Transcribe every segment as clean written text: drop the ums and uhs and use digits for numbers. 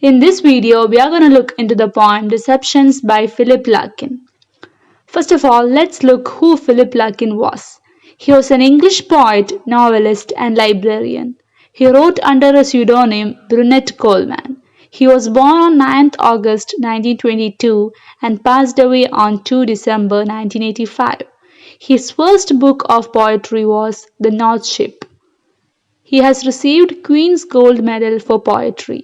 In this video, we are going to look into the poem Deceptions by Philip Larkin. First of all, let's look who Philip Larkin was. He was an English poet, novelist, and librarian. He wrote under a pseudonym Brunette Coleman. He was born on 9th August 1922 and passed away on 2 December 1985. His first book of poetry was The North Ship. He has received Queen's Gold Medal for poetry.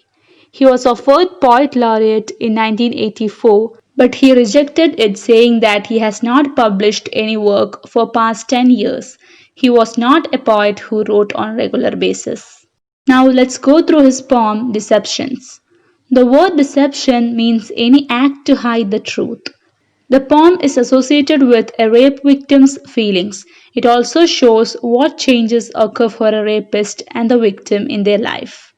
He was offered Poet Laureate in 1984, but he rejected it saying that he has not published any work for past 10 years. He was not a poet who wrote on a regular basis. Now let's go through his poem Deceptions. The word deception means any act to hide the truth. The poem is associated with a rape victim's feelings. It also shows what changes occur for a rapist and the victim in their life.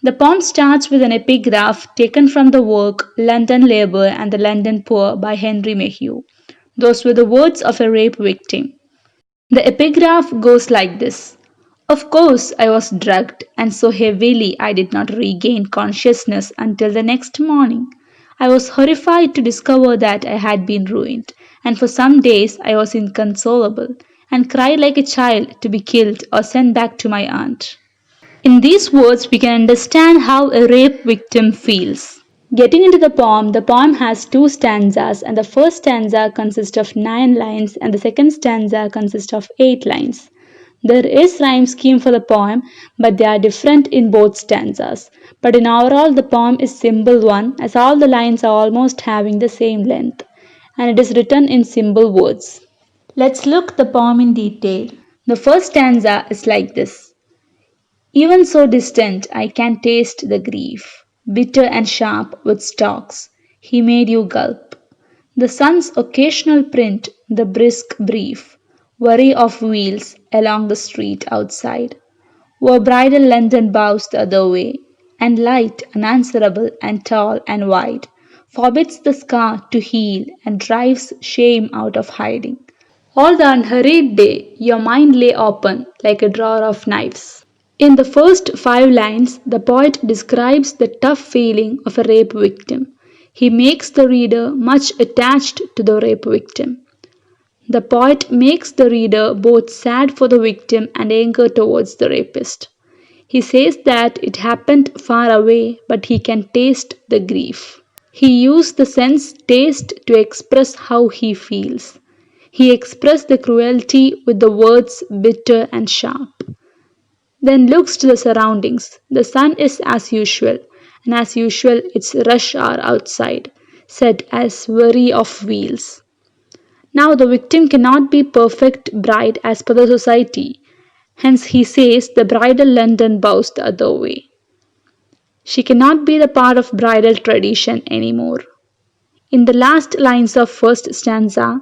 The poem starts with an epigraph taken from the work London Labour and the London Poor by Henry Mayhew. Those were the words of a rape victim. The epigraph goes like this. Of course, I was drugged, and so heavily I did not regain consciousness until the next morning. I was horrified to discover that I had been ruined, and for some days I was inconsolable, and cried like a child to be killed or sent back to my aunt. In these words, we can understand how a rape victim feels. Getting into the poem has two stanzas, and the first stanza consists of 9 lines, and the second stanza consists of 8 lines. There is rhyme scheme for the poem, but they are different in both stanzas. But in overall, the poem is simple one, as all the lines are almost having the same length, and it is written in simple words. Let's look the poem in detail. The first stanza is like this. Even so distant, I can taste the grief, bitter and sharp with stalks. He made you gulp. The sun's occasional print, the brisk brief, worry of wheels along the street outside. Were bridal London bows the other way, and light, unanswerable and tall and wide, forbids the scar to heal and drives shame out of hiding. All the unhurried day, your mind lay open like a drawer of knives. In the first 5 lines, the poet describes the tough feeling of a rape victim. He makes the reader much attached to the rape victim. The poet makes the reader both sad for the victim and anger towards the rapist. He says that it happened far away, but he can taste the grief. He used the sense taste to express how he feels. He expressed the cruelty with the words bitter and sharp. Then looks to the surroundings. The sun is as usual, and as usual it's rush hour outside, set as worry of wheels. Now the victim cannot be perfect bride as per the society. Hence he says the bridal London bows the other way. She cannot be the part of bridal tradition anymore. In the last lines of first stanza,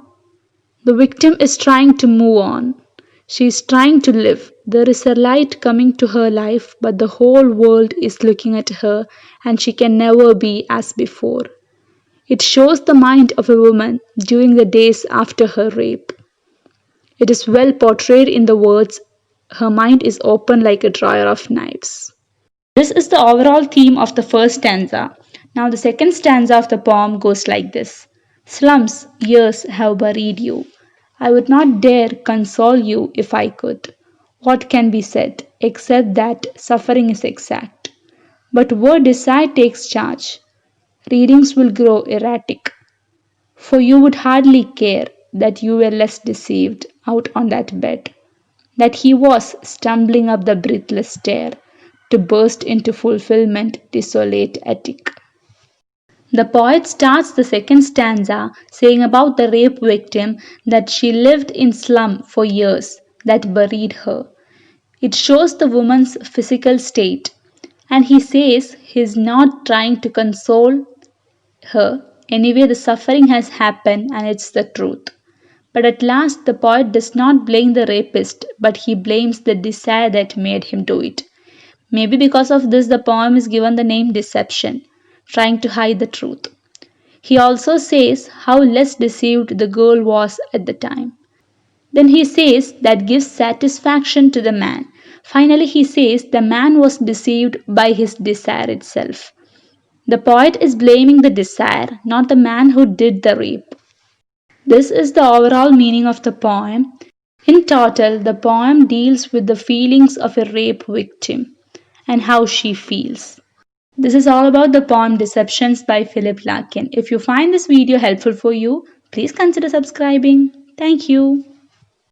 the victim is trying to move on. She is trying to live. There is a light coming to her life, but the whole world is looking at her and she can never be as before. It shows the mind of a woman during the days after her rape. It is well portrayed in the words, her mind is open like a drawer of knives. This is the overall theme of the first stanza. Now the second stanza of the poem goes like this. Slums, years have buried you. I would not dare console you if I could. What can be said, except that suffering is exact? But where desire takes charge, readings will grow erratic. For you would hardly care that you were less deceived out on that bed, that he was stumbling up the breathless stair to burst into fulfillment desolate attic. The poet starts the second stanza saying about the rape victim that she lived in slum for years that buried her. It shows the woman's physical state, and he says he is not trying to console her. Anyway, the suffering has happened and it's the truth. But at last, the poet does not blame the rapist, but he blames the desire that made him do it. Maybe because of this, the poem is given the name Deception, trying to hide the truth. He also says how less deceived the girl was at the time. Then he says that gives satisfaction to the man. Finally, he says the man was deceived by his desire itself. The poet is blaming the desire, not the man who did the rape. This is the overall meaning of the poem. In total, the poem deals with the feelings of a rape victim and how she feels. This is all about the poem Deceptions by Philip Larkin. If you find this video helpful for you, please consider subscribing. Thank you.